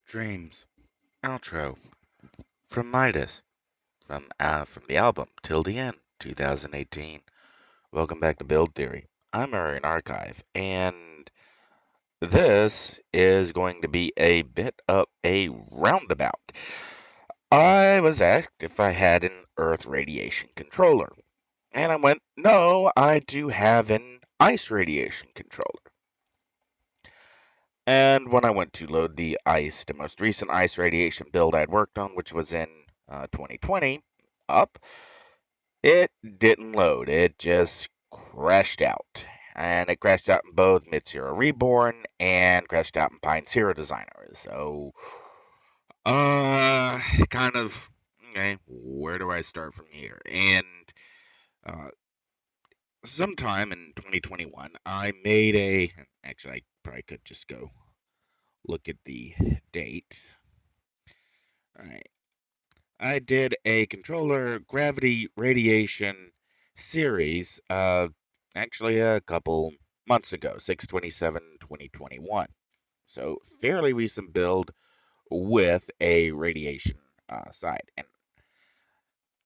Dreams outro from Midas from the album Till the End 2018. Welcome back to Build Theory. I'm Aurian Archive, and this is going to be a bit of a roundabout. I was asked if I had an Earth radiation controller, and I went, no, I do have an ice radiation controller. And when I went to load the most recent ice radiation build I'd worked on, which was in 2020, up, it didn't load. It just crashed out. And it crashed out in both Mid Zero Reborn and crashed out in Pine Zero Designer. So, kind of, okay, where do I start from here? And uh, sometime in 2021, I made actually, I probably could just go look at the date. All right. I did a controller gravity radiation series, actually a couple months ago, 6/27/2021. So fairly recent build with a radiation side. And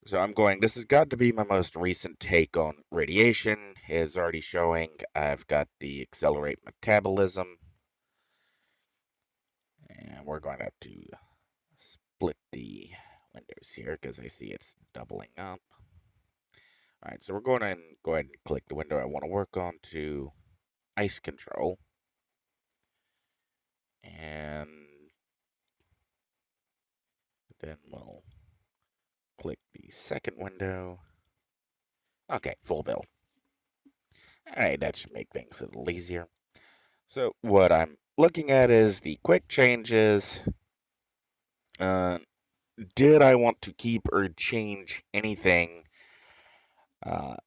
so I'm going, this has got to be my most recent take on radiation. Is already showing I've got the accelerate metabolism. And we're going to have to split the windows here because I see it's doubling up. All right, so we're going to go ahead and click the window I want to work on to ice control. And then we'll click the second window. Okay, full build. All right, that should make things a little easier. So what I'm looking at is the quick changes. Uh, did I want to keep or change anything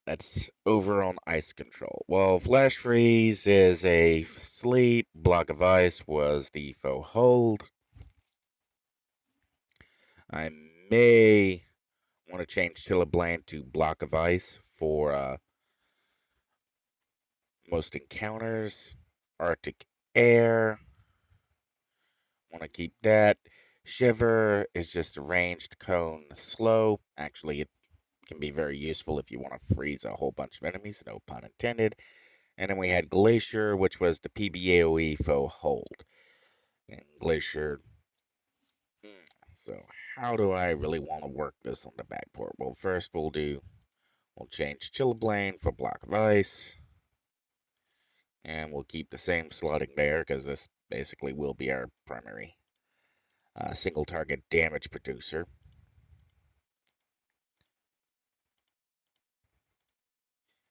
that's over on ice control? Well, flash freeze is a sleep. Block of ice was the faux hold. I may want to change Chillabland to block of ice for most encounters. Arctic air. Want to keep that. Shiver is just a ranged cone slow. Actually, it can be very useful if you want to freeze a whole bunch of enemies, no pun intended. And then we had Glacier, which was the PBAOE faux hold. And Glacier. So, how do I really want to work this on the backport? Well, first we'll change Chillablain for block of ice. And we'll keep the same slotting there because this basically will be our primary single target damage producer.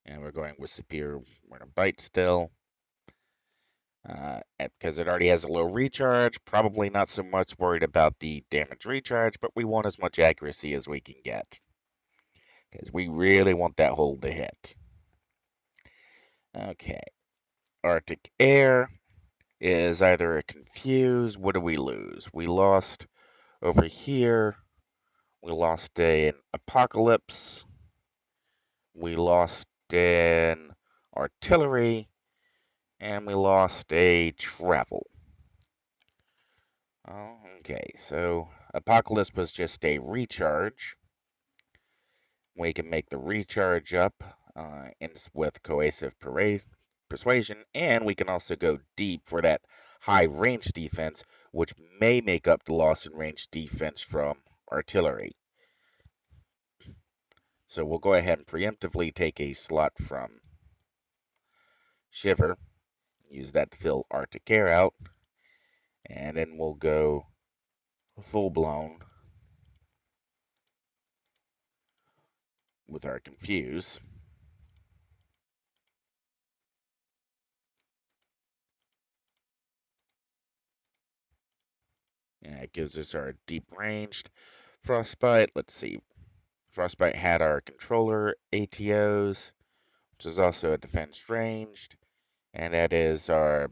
And we're going with Superior. We're going to bite still. Because it already has a low recharge, probably not so much worried about the damage recharge, but we want as much accuracy as we can get. Because we really want that hold to hit. Okay. Arctic Air is either a confuse. What do we lose? We lost over here. We lost an apocalypse. We lost an artillery. And we lost a travel. Oh, okay, so apocalypse was just a recharge. We can make the recharge up with cohesive persuasion, and we can also go deep for that high range defense, which may make up the loss in range defense from artillery. So we'll go ahead and preemptively take a slot from Shiver, use that to fill Arctic Air out, and then we'll go full blown with our Confuse. And it gives us our deep ranged Frostbite. Let's see. Frostbite had our controller ATOs, which is also a defense ranged. And that is our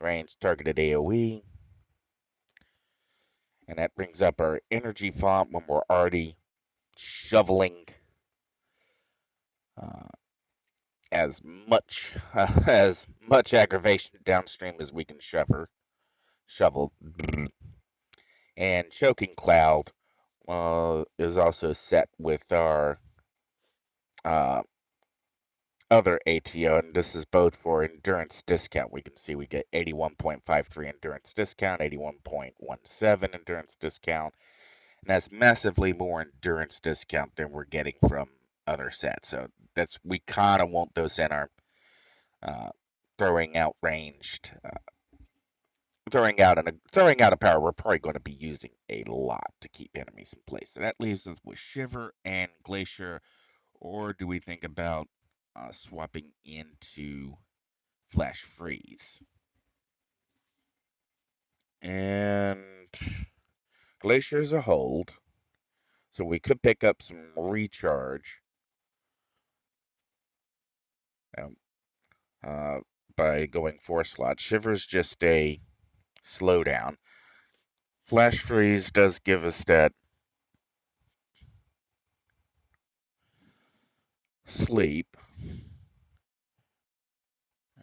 ranged targeted AoE. And that brings up our energy font when we're already shoveling uh, as much aggravation downstream as we can shovel. And Choking Cloud is also set with our uh, other ATO, and this is both for endurance discount. We can see we get 81.53 endurance discount, 81.17 endurance discount, and that's massively more endurance discount than we're getting from other sets. So that's we kind of want those in our uh, throwing out ranged, throwing out a power we're probably going to be using a lot to keep enemies in place. So that leaves us with Shiver and Glacier, or do we think about swapping into Flash Freeze? And Glacier is a hold, so we could pick up some recharge um, uh, by going 4 slots. Shiver's just a slowdown. Flash Freeze does give us that sleep.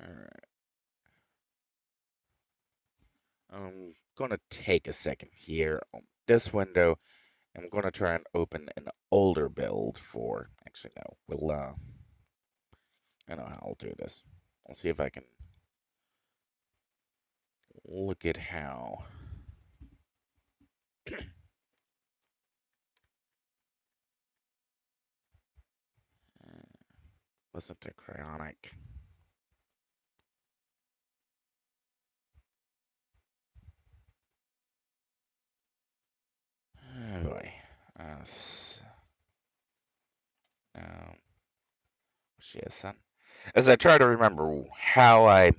Alright. I'm going to take a second here on this window. I'm going to try and open an older build for. Actually, no. I know how I'll do this. I'll see if I can look at how. Wasn't it cryonic? Oh boy. Um, she has son. As I try to remember how I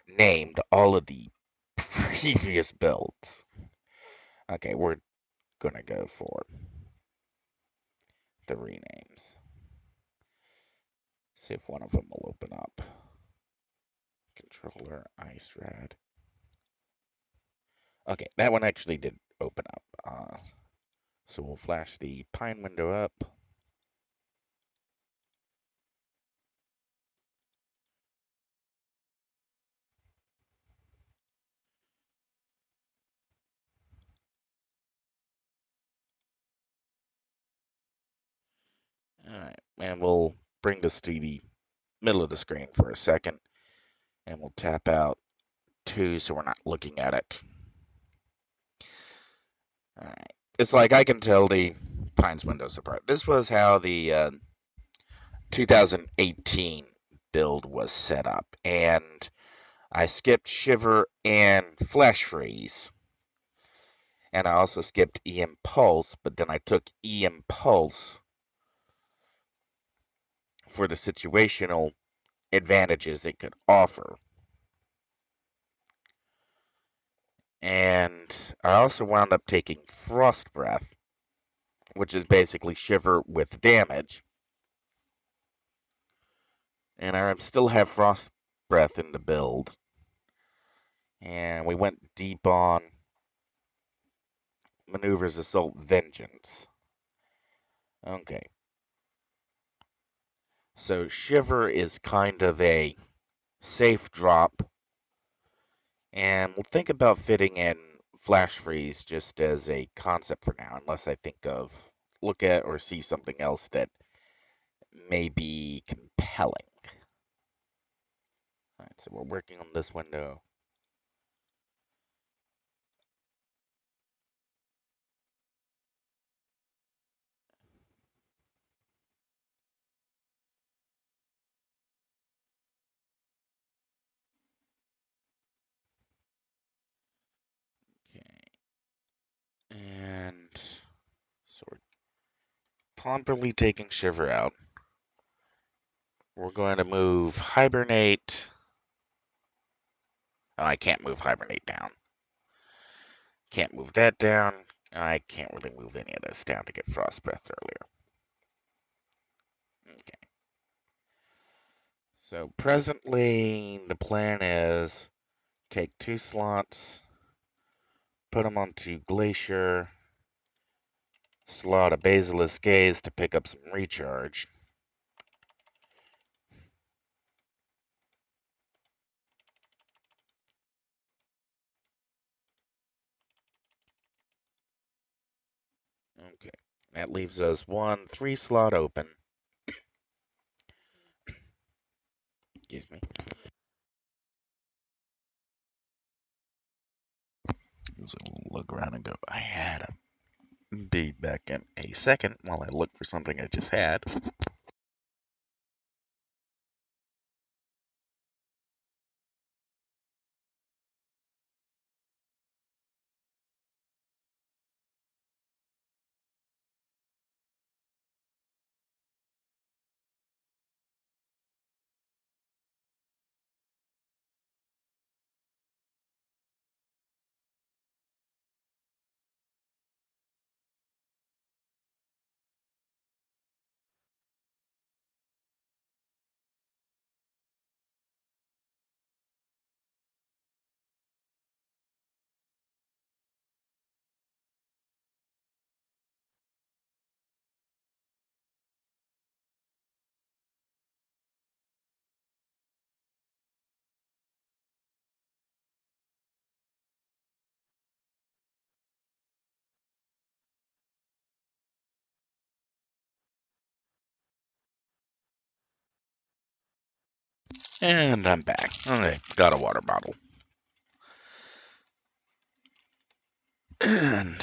named all of the previous builds. Okay, we're gonna go for the renames. See if one of them will open up. Controller Ice Rad. Okay, that one actually did open up. So we'll flash the Pine window up. Alright, and we'll bring this to the middle of the screen for a second. And we'll tap out 2 so we're not looking at it. Alright. It's like I can tell the Pines windows apart. This was how the 2018 build was set up. And I skipped Shiver and Flash Freeze. And I also skipped EM Pulse, but then I took EM Pulse for the situational advantages it could offer. And I also wound up taking Frost Breath, which is basically Shiver with damage. And I still have Frost Breath in the build. And we went deep on Maneuvers Assault Vengeance. Okay. So Shiver is kind of a safe drop. And we'll think about fitting in Flash Freeze just as a concept for now, unless I look at or see something else that may be compelling. All right, so we're working on this window. Okay. And so we're properly taking Shiver out. We're going to move Hibernate. Oh, I can't move Hibernate down. Can't move that down. I can't really move any of those down to get Frost Breath earlier. Okay. So presently, the plan is take 2 slots, put them onto Glacier, slot a Basilisk Gaze to pick up some recharge. Okay. That leaves us 3 slot open. Excuse me. So we'll look around and go, I had a be back in a second while I look for something I just had. And I'm back. Okay, got a water bottle. And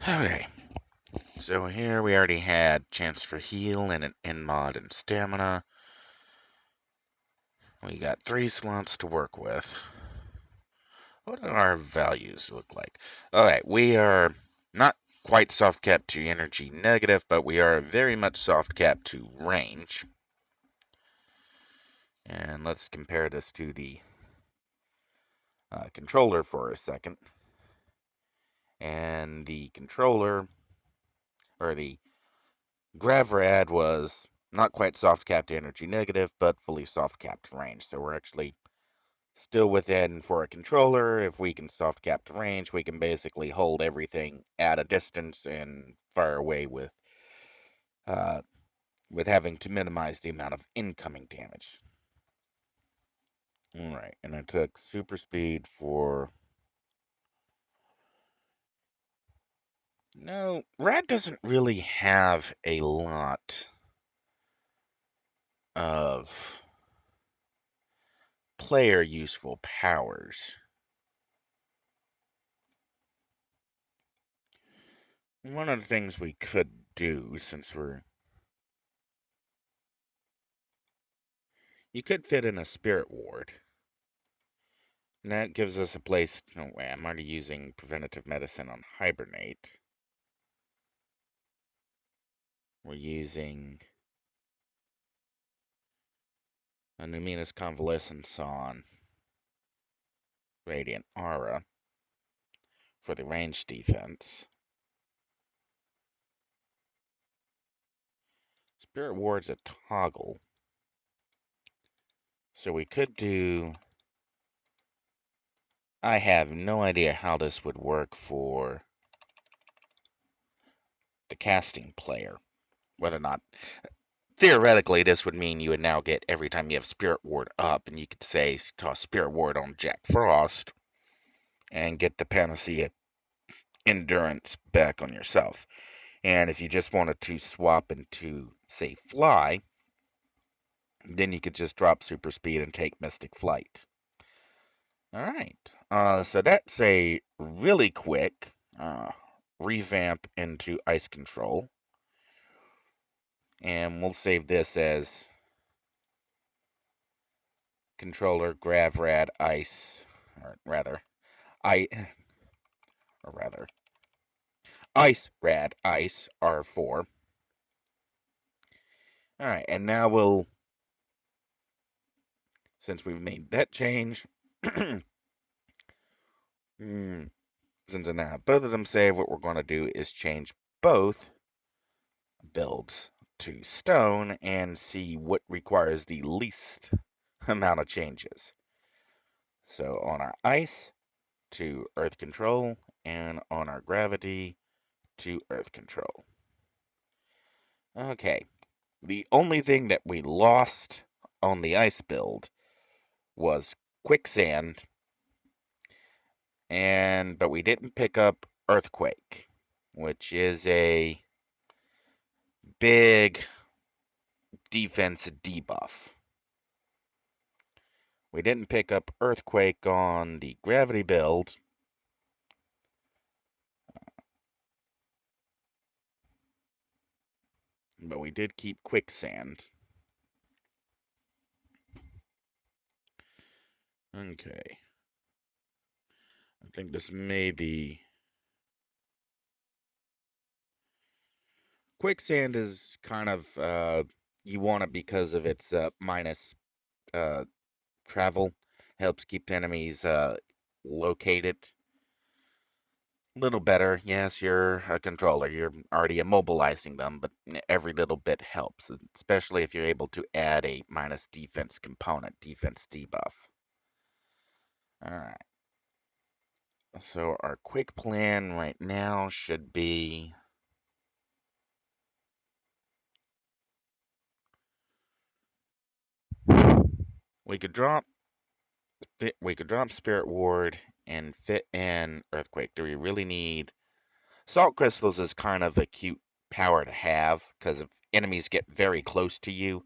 okay. So here we already had chance for heal and an end mod and stamina. We got 3 slots to work with. What do our values look like? Alright, we are not quite soft capped to energy negative, but we are very much soft capped to range. And let's compare this to the controller for a second. And the controller, or the Gravrad, was not quite soft capped to energy negative, but fully soft capped to range. So we're actually still within for a controller. If we can soft cap to range, we can basically hold everything at a distance and fire away uh, with having to minimize the amount of incoming damage. All right, and I took super speed for. No, Rad doesn't really have a lot of player useful powers. One of the things we could do, since we're. You could fit in a spirit ward. And that gives us a place. No way, I'm already using preventative medicine on hibernate. We're using a Numinous Convalescence on Radiant Aura for the range defense. Spirit Ward's a toggle. So we could do. I have no idea how this would work for the casting player. Whether or not. Theoretically, this would mean you would now get every time you have Spirit Ward up, and you could say toss Spirit Ward on Jack Frost and get the Panacea Endurance back on yourself. And if you just wanted to swap into, say, Fly, then you could just drop Super Speed and take Mystic Flight. Alright, so that's a really quick revamp into Ice Control. And we'll save this as controller Gravrad Ice, or rather, I, or rather, Ice Rad Ice R4. Alright, and now we'll, since we've made that change, since now both of them save, what we're going to do is change both builds to stone and see what requires the least amount of changes. So on our ice to earth control, and on our gravity to earth control. Okay, the only thing that we lost on the ice build was quicksand, but we didn't pick up earthquake. which is a big defense debuff. We didn't pick up Earthquake on the gravity build, but we did keep Quicksand. Okay. I think this may be... Quicksand is kind of, you want it because of its minus uh, travel. Helps keep enemies located. Little better. Yes, you're a controller. You're already immobilizing them, but every little bit helps, especially if you're able to add a minus defense component, defense debuff. Alright. So our quick plan right now should be... We could drop Spirit Ward and fit in Earthquake. Do we really need... Salt Crystals is kind of a cute power to have, because if enemies get very close to you,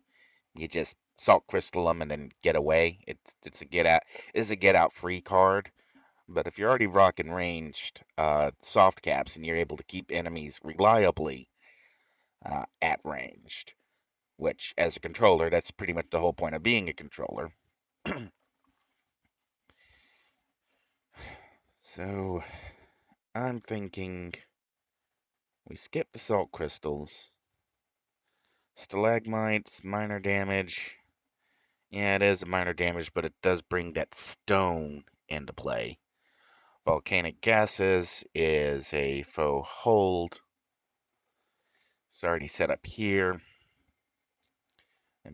you just Salt Crystal them and then get away. It's a get out free card. But if you're already rocking ranged soft caps and you're able to keep enemies reliably at ranged, which as a controller, that's pretty much the whole point of being a controller. So I'm thinking we skip the Salt Crystals. Stalagmites, minor damage. Yeah, it is a minor damage, but it does bring that stone into play. Volcanic gases is a faux hold. It's already set up here,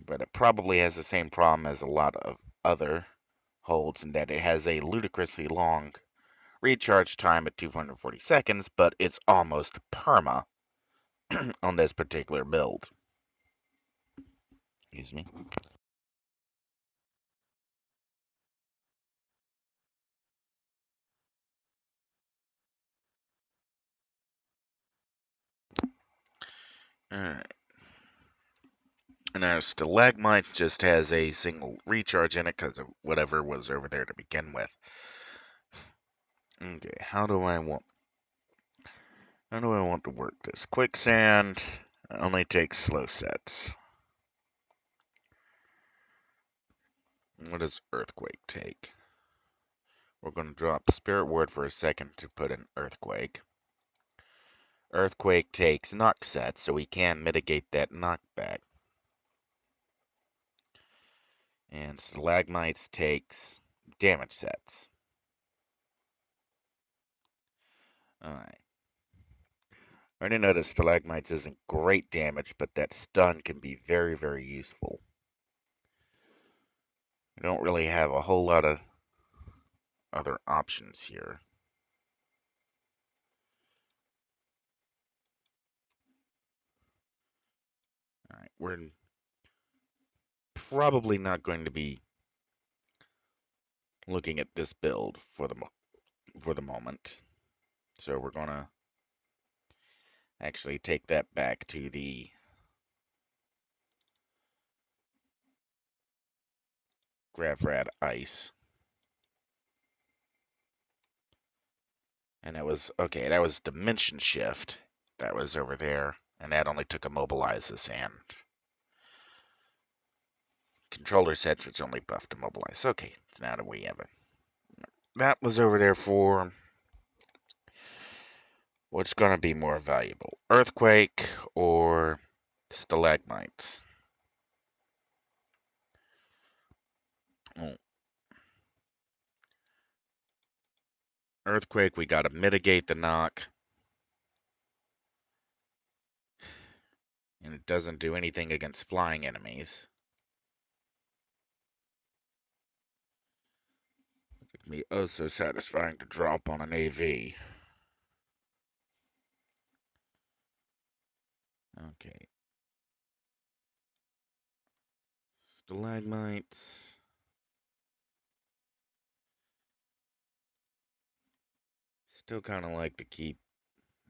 but it probably has the same problem as a lot of other holds in that it has a ludicrously long recharge time at 240 seconds, but it's almost perma on this particular build. Excuse me. Alright. And our Stalagmite just has a single recharge in it because of whatever was over there to begin with. Okay, how do I want to work this? Quicksand only takes slow sets. What does Earthquake take? We're going to drop Spirit Word for a second to put in Earthquake. Earthquake takes knock sets, so we can mitigate that knockback. And Stalagmites takes damage sets. Alright. I already know that Stalagmites isn't great damage, but that stun can be very, very useful. We don't really have a whole lot of other options here. Alright, we're probably not going to be looking at this build for the moment. So we're gonna actually take that back to the Gravrad Ice. And that was, okay, that was Dimension Shift. That was over there. And that only took Immobilizes and controller sets, which only buffed Immobilize. Okay, so now that we have it. That was over there for what's going to be more valuable, Earthquake or Stalagmites? Oh, Earthquake, we got to mitigate the knock. And it doesn't do anything against flying enemies. It can be oh so satisfying to drop on an AV. Okay. Stalagmites. Still kind of like to keep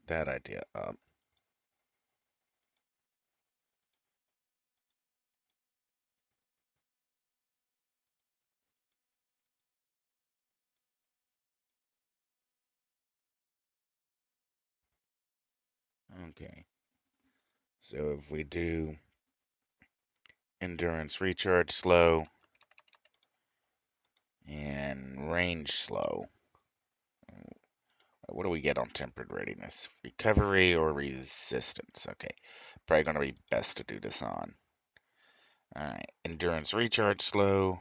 that idea up. Okay. So if we do endurance recharge slow and range slow, what do we get on tempered readiness? Recovery or resistance? Okay. Probably going to be best to do this on. Alright. Endurance recharge slow.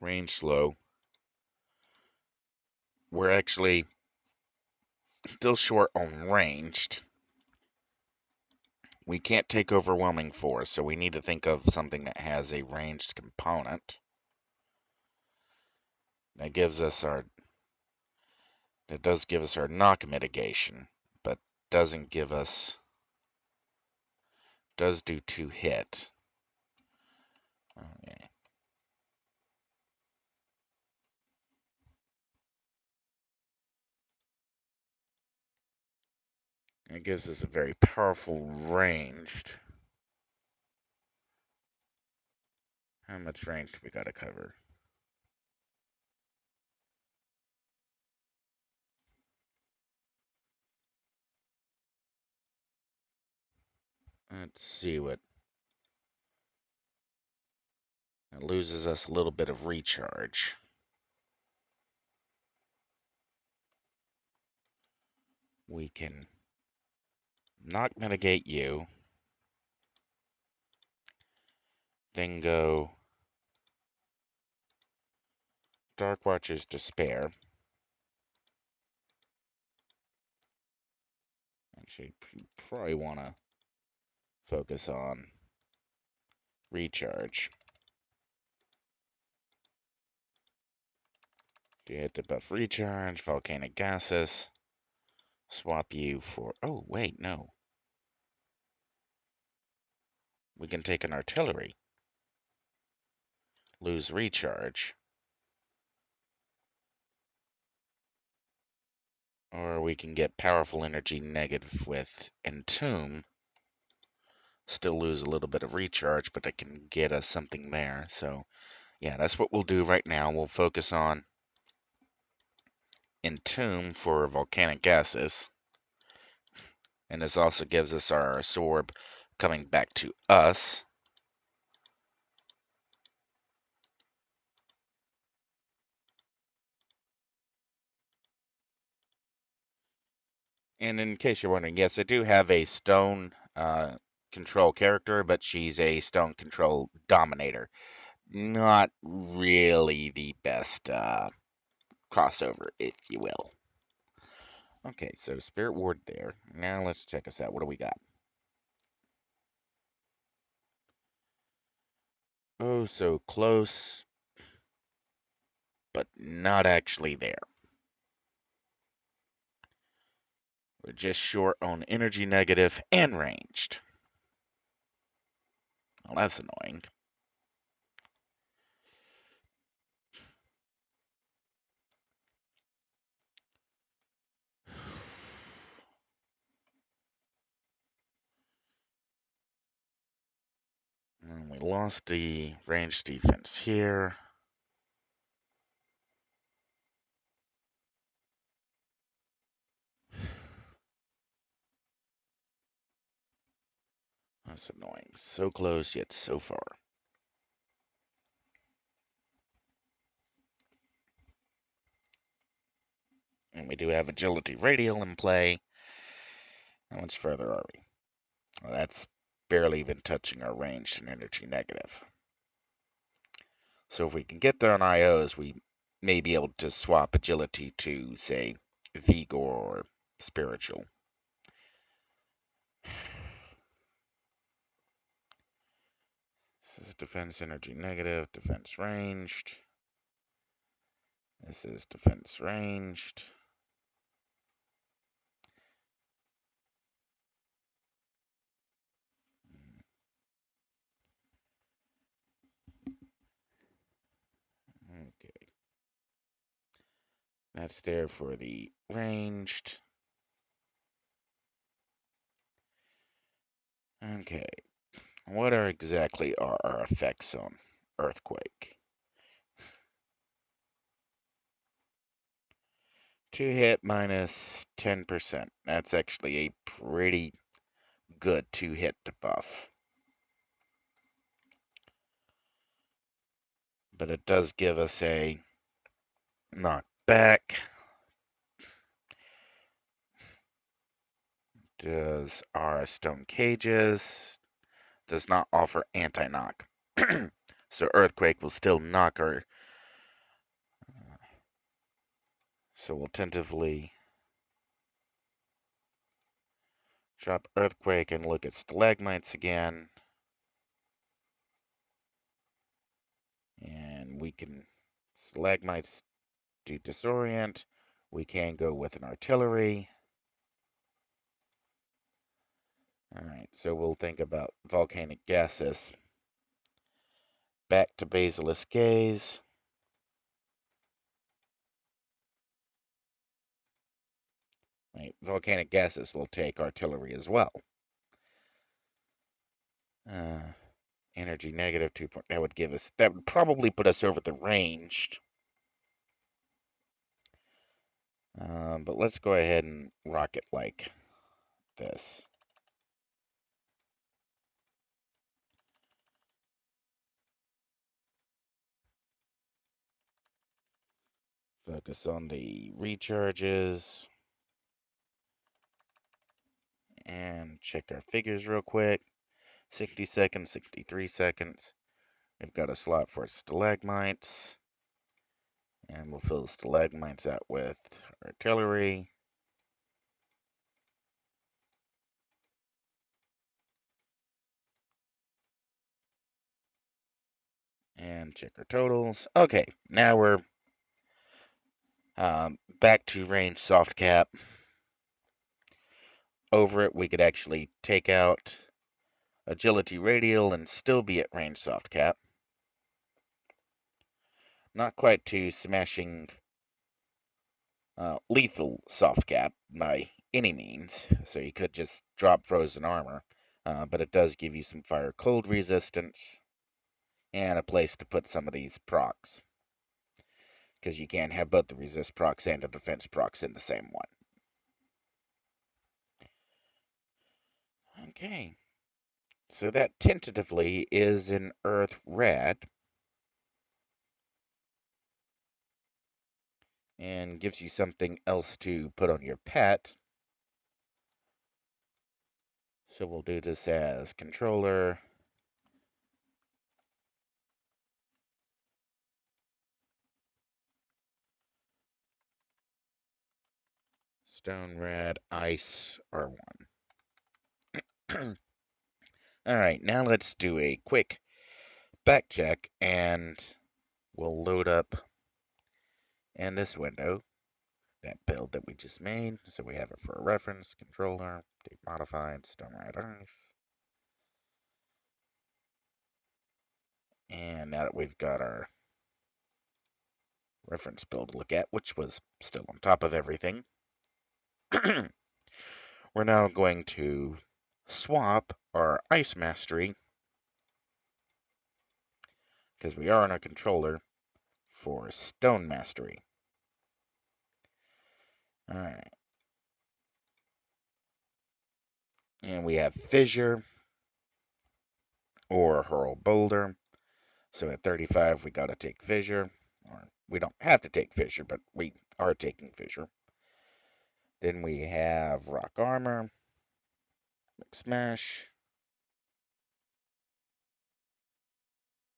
Range slow. We're actually still short on ranged. We can't take overwhelming force, so we need to think of something that has a ranged component. That gives us our that does give us our knock mitigation, but doesn't give us does do 2 hit. Okay. It gives us a very powerful ranged. How much range do we gotta cover? Let's see what it loses us a little bit of recharge. We can knock mitigate you, then go Dark Watcher's Despair. Actually, probably want to focus on recharge. You hit the buff recharge, volcanic gases. Swap you for. Oh, wait, no. We can take an artillery. Lose recharge. Or we can get powerful energy negative with Entomb. Still lose a little bit of recharge, but it can get us something there. So, yeah, that's what we'll do right now. We'll focus on Entomb for volcanic gases. And this also gives us our Sorb coming back to us. And in case you're wondering, yes, I do have a stone control character, but she's a stone control dominator. Not really the best crossover, if you will. Okay, so Spirit Ward there. Now let's check us out. What do we got? Oh, so close, but not actually there. We're just short on energy negative and ranged. Well, that's annoying. And we lost the range defense here. That's annoying. So close, yet so far. And we do have agility radial in play. How much further are we? Well, that's barely even touching our range and energy negative. So if we can get there on IOs, we may be able to swap agility to, say, Vigor or Spiritual. This is defense energy negative, defense ranged. This is defense ranged. Okay. That's there for the ranged. Okay. What are exactly our effects on Earthquake? 2 hit minus 10%. That's actually a pretty good 2 hit debuff. But it does give us a knockback. Does our stone cages. Does not offer anti-knock. So Earthquake will still knock our. So we'll tentatively drop Earthquake and look at Stalagmites again. And we can. Stalagmites do disorient. We can go with an artillery. Alright, so we'll think about volcanic gases. Back to Basilisk Gaze. Right, volcanic gases will take artillery as well. Energy negative 2 point. That would give us. That would probably put us over the ranged. But let's go ahead and rock it like this. Focus on the recharges. And check our figures real quick. 60 seconds, 63 seconds. We've got a slot for stalagmites. And we'll fill the stalagmites out with artillery. And check our totals. Okay, now we're back to range soft cap. Over it, we could actually take out agility radial and still be at range soft cap. Not quite to smashing lethal soft cap by any means, so you could just drop frozen armor, but it does give you some fire cold resistance and a place to put some of these procs, because you can't have both the resist procs and the defense procs in the same one. Okay, so that tentatively is an Earth Rad, and gives you something else to put on your pet. So we'll do this as controller. Stone Rad Ice R1. Alright, now let's do a quick back check and we'll load up in this window that build that we just made. So we have it for a reference, controller, deep modified, Stone Rad Ice. And now that we've got our reference build to look at, which was still on top of everything, we're now going to swap our Ice Mastery, because we are on a controller, for Stone Mastery. Alright. And we have Fissure or Hurl Boulder. So at 35, we got to take Fissure. Or we don't have to take Fissure, but we are taking Fissure. Then we have Rock Armor, Smash,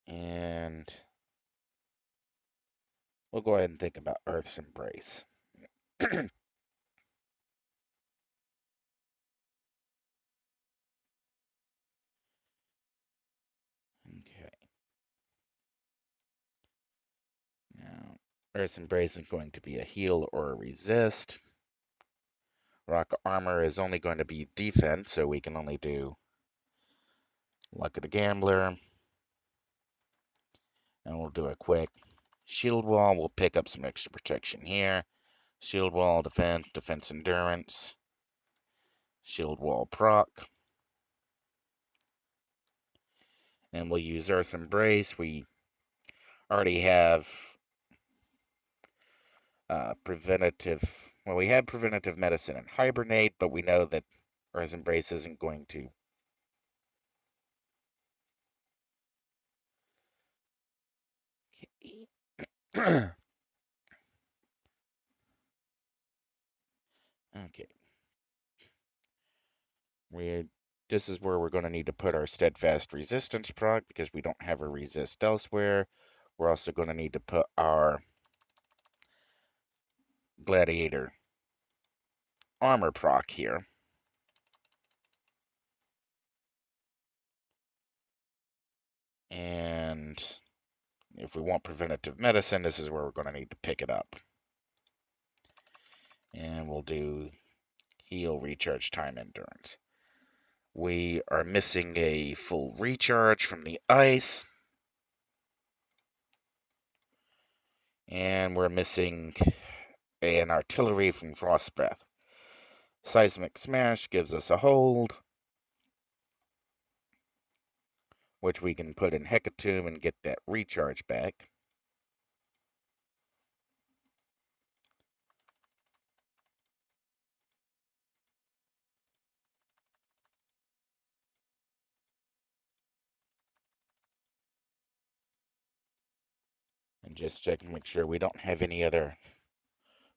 and we'll go ahead and think about Earth's Embrace. Okay. Now, Earth's Embrace is going to be a heal or a resist. Rock Armor is only going to be defense, so we can only do Luck of the Gambler. And we'll do a quick Shield Wall. We'll pick up some extra protection here. Shield wall, defense, defense endurance, shield wall proc. And we'll use Earth Embrace. We already have preventative. Well, we had preventative medicine and hibernate, but we know that Earth Embrace isn't going to. Okay. This is where we're going to need to put our steadfast resistance proc because we don't have a resist elsewhere. We're also going to need to put our gladiator armor proc here. And if we want preventative medicine, this is where we're going to need to pick it up. And we'll do heal, recharge, time, endurance. We are missing a full recharge from the ice. And we're missing an artillery from frost breath. Seismic smash gives us a hold, which we can put in Hecatomb and get that recharge back. And just check and make sure we don't have any other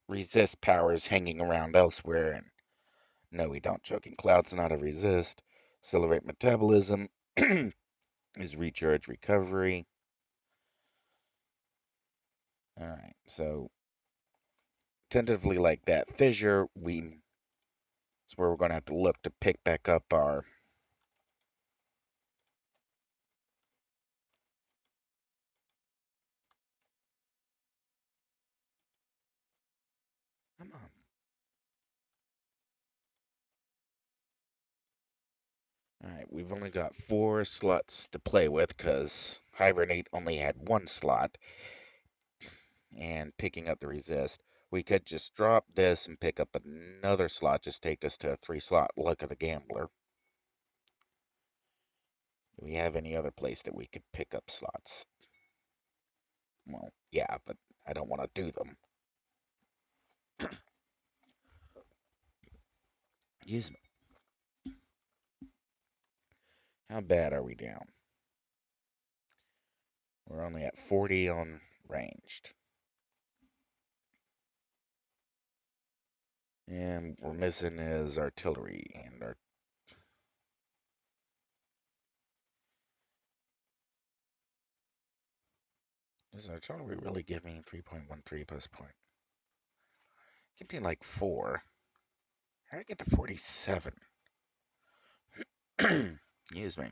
resist powers hanging around elsewhere. And no, we don't. Choking Cloud's not a resist. Accelerate metabolism is recharge recovery. Alright, so tentatively like that fissure, it's where we're going to have to look to pick back up our come on. Alright, we've only got 4 slots to play with because Hibernate only had 1 slot. And picking up the resist. We could just drop this and pick up another slot, just take us to a 3-slot Luck of the Gambler. Do we have any other place that we could pick up slots? Well, yeah, but I don't want to do them. Excuse me. How bad are we down? We're only at 40 on ranged. And we're missing is artillery. And does artillery really give me 3.13 plus point? Give me like 4. How did I get to 47? Excuse me.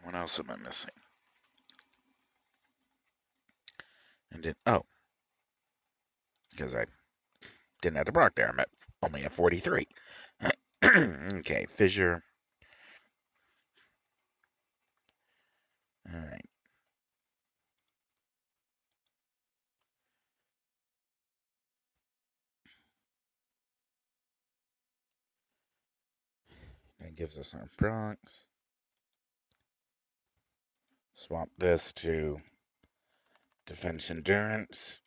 What else am I missing? And then, oh, because I didn't have to proc there. I'm only at 43. Okay, fissure. All right. That gives us our procs. Swap this to defense endurance.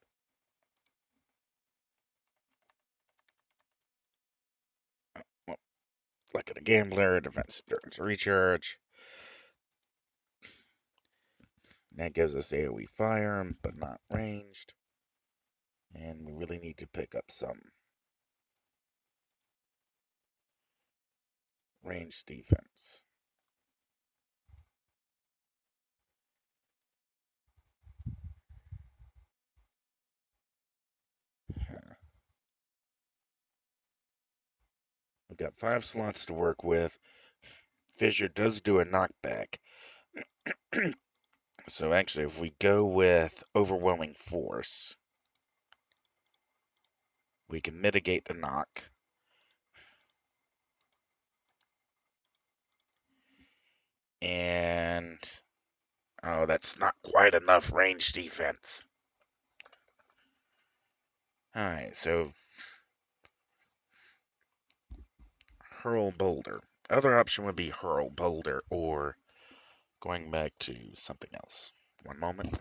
Well, Luck of the Gambler, defense endurance recharge. That gives us AoE fire, but not ranged. And we really need to pick up some ranged defense. We've got 5 slots to work with. Fissure does do a knockback. So actually, if we go with overwhelming force, we can mitigate the knock. And oh, that's not quite enough range defense. Alright, so hurl boulder. Other option would be hurl boulder or going back to something else. One moment.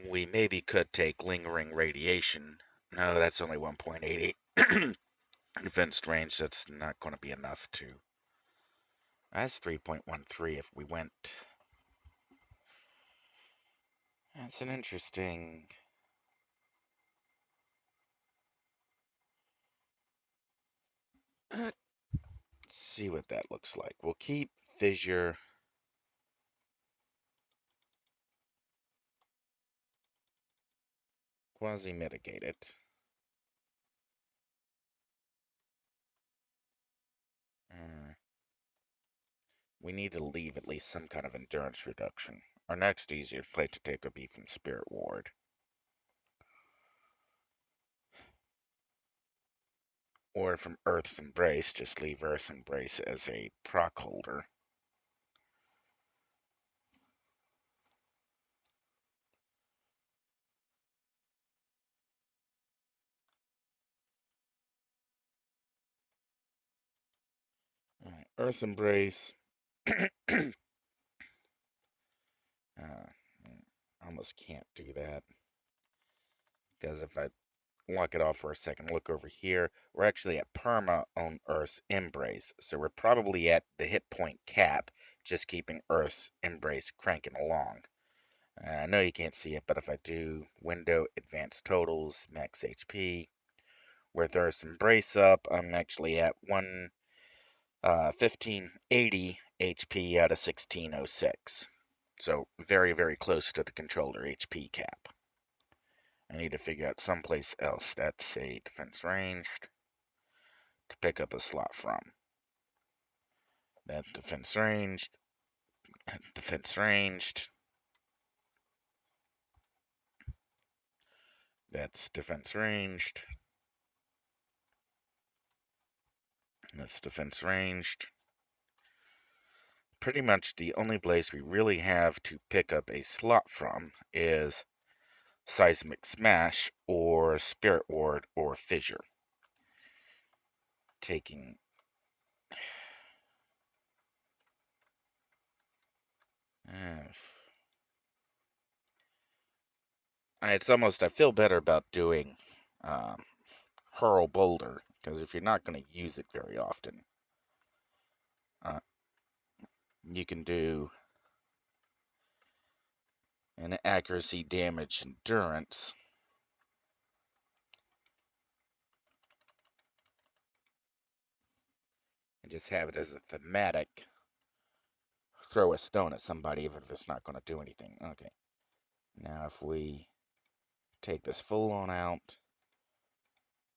We maybe could take lingering radiation. No, that's only 1.88 advanced range. That's not going to be enough to. That's 3.13 if we went. That's an interesting. Let's see what that looks like. We'll keep fissure. Quasi mitigate it. We need to leave at least some kind of endurance reduction. Our next easiest place to take would be from Spirit Ward. Or from Earth's Embrace, just leave Earth's Embrace as a proc holder. Alright, Earth's Embrace. Almost can't do that. Because if I lock it off for a second, look over here, we're actually at perma on Earth's Embrace. So we're probably at the hit point cap, just keeping Earth's Embrace cranking along. I know you can't see it, but if I do window, advanced totals, max HP, with Earth's Embrace up, I'm actually at 1580 HP out of 1606. So very, very close to the controller HP cap. I need to figure out someplace else that's a defense ranged to pick up a slot from. That's defense ranged, defense ranged. That's defense ranged. That's defense ranged. Pretty much the only place we really have to pick up a slot from is Seismic Smash or Spirit Ward or Fissure. Taking it's almost, I feel better about doing Hurl Boulder, because if you're not going to use it very often, you can do an accuracy, damage, endurance. And just have it as a thematic. Throw a stone at somebody even if it's not going to do anything. Okay. Now if we take this full on out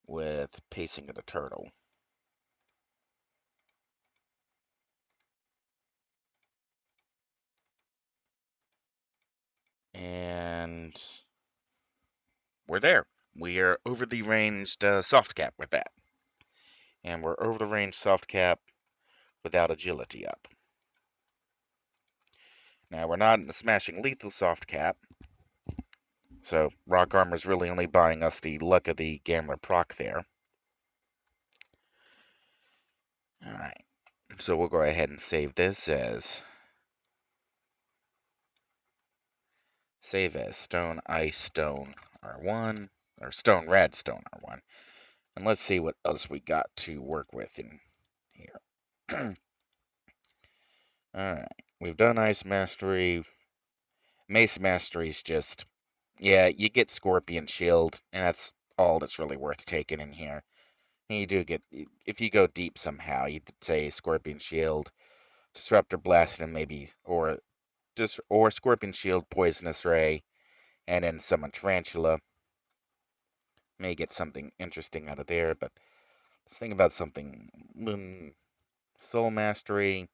with pacing of the turtle. And we're there. We are over the ranged soft cap with that. And we're over the range soft cap without agility up. Now we're not in the smashing lethal soft cap, so rock armor is really only buying us the luck of the Gamma proc there. Alright, so we'll go ahead and save this as stone, ice, stone, R1, or stone, red, stone, R1. And let's see what else we got to work with in here. Alright, we've done ice mastery. Mace mastery is just, yeah, you get Scorpion Shield, and that's all that's really worth taking in here. And you do get, if you go deep somehow, you'd say Scorpion Shield, Disruptor Blast, and maybe, or Scorpion Shield, Poisonous Ray, and then summon Tarantula. May get something interesting out of there, but Let's think about something. Soul Mastery,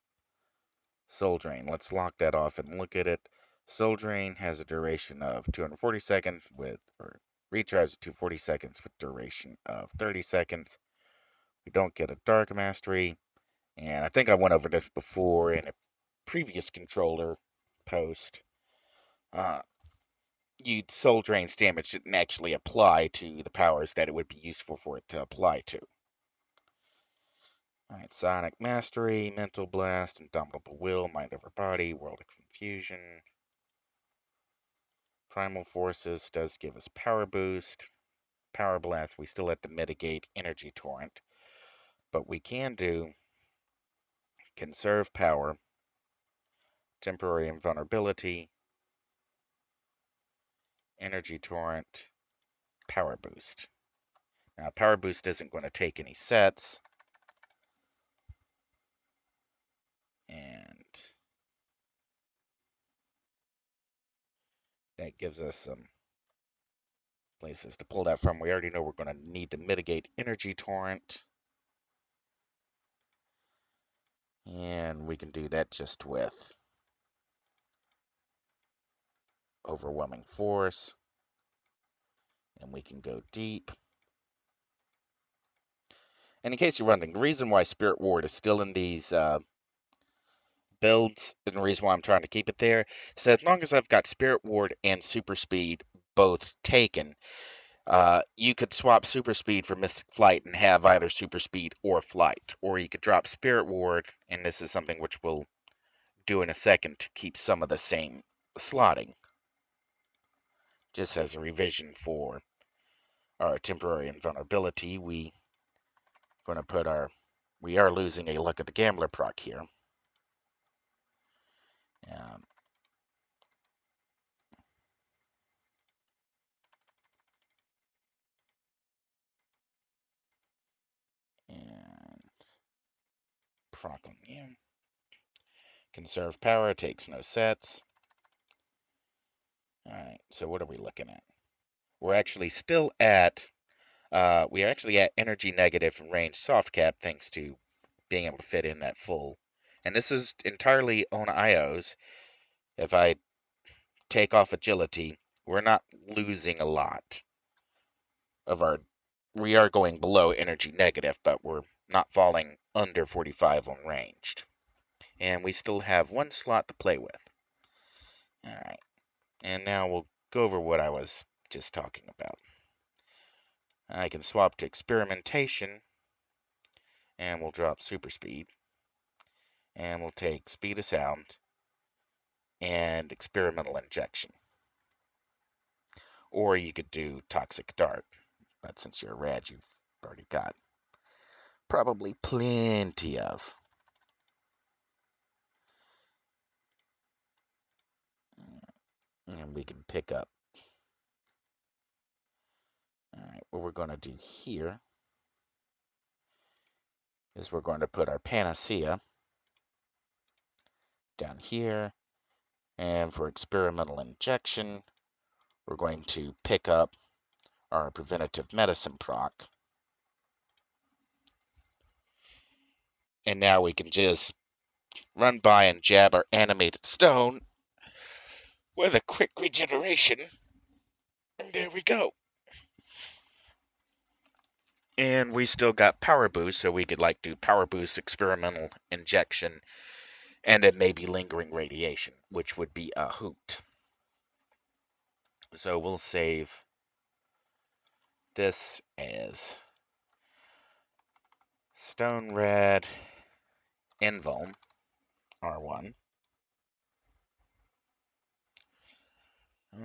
Soul Drain. Let's lock that off and look at it. Soul Drain has a duration of 240 seconds or recharge to 40 seconds with duration of 30 seconds. We don't get a Dark Mastery, and I think I went over this before in a previous controller post. Uh, Soul Drain's damage didn't actually apply to the powers that it would be useful for it to apply to. Alright, Sonic Mastery, Mental Blast, Indomitable Will, Mind Over Body, World of Confusion. Primal Forces does give us Power Boost. Power Blast, we still have to mitigate Energy Torrent. But we can do Conserve Power, Temporary Invulnerability, Energy Torrent, Power Boost. Now, Power Boost isn't going to take any sets. And that gives us some places to pull that from. We already know we're going to need to mitigate Energy Torrent. And we can do that just with Overwhelming Force. And we can go deep. And in case you're wondering, the reason why Spirit Ward is still in these builds, and the reason why I'm trying to keep it there, is that as long as I've got Spirit Ward and Super Speed both taken, you could swap Super Speed for Mystic Flight and have either Super Speed or Flight. Or you could drop Spirit Ward, and this is something which we'll do in a second to keep some of the same slotting. Just as a revision for our temporary invulnerability, we are losing a Luck of the Gambler proc here. Um, and proc on you. Conserve power, takes no sets. Alright, so what are we looking at? We're actually still at, we're actually at energy negative range soft cap thanks to being able to fit in that full. And this is entirely on IOs. If I take off agility, we're not losing a lot of our, we are going below energy negative, but we're not falling under 45 on ranged. And we still have one slot to play with. Alright, and now we'll go over what I was just talking about. I can swap to experimentation, and we'll drop super speed, and we'll take speed of sound and experimental injection. Or you could do toxic dart, but since you're a rad, you've already got probably plenty of. And we can pick up. Alright, what we're going to do here is we're going to put our panacea down here. And for experimental injection, we're going to pick up our preventative medicine proc. And now we can just run by and jab our animated stone with a quick regeneration. And there we go. And we still got power boost, so we could like do power boost, experimental injection, and then maybe lingering radiation, which would be a hoot. So we'll save this as Stone Red Invuln R1.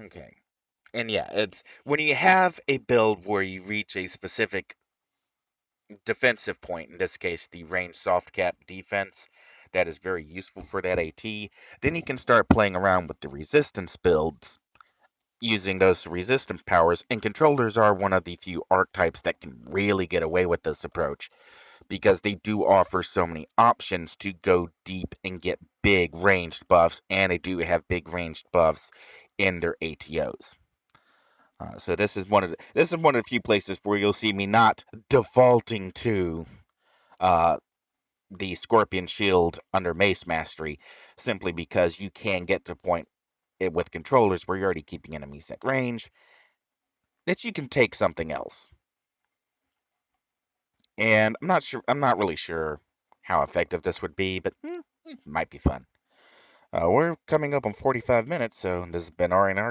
Okay. And yeah, it's when you have a build where you reach a specific defensive point, in this case the range soft cap defense, that is very useful for that AT, then you can start playing around with the resistance builds using those resistance powers, and controllers are one of the few archetypes that can really get away with this approach because they do offer so many options to go deep and get big ranged buffs, and they do have big ranged buffs in their ATOs. So this is one of the few places where you'll see me not defaulting to uh, the Scorpion Shield under Mace Mastery, simply because you can get to a point with controllers where you're already keeping enemies at range that you can take something else. And I'm not really sure how effective this would be, but it might be fun. We're coming up on 45 minutes, so this has been Aurian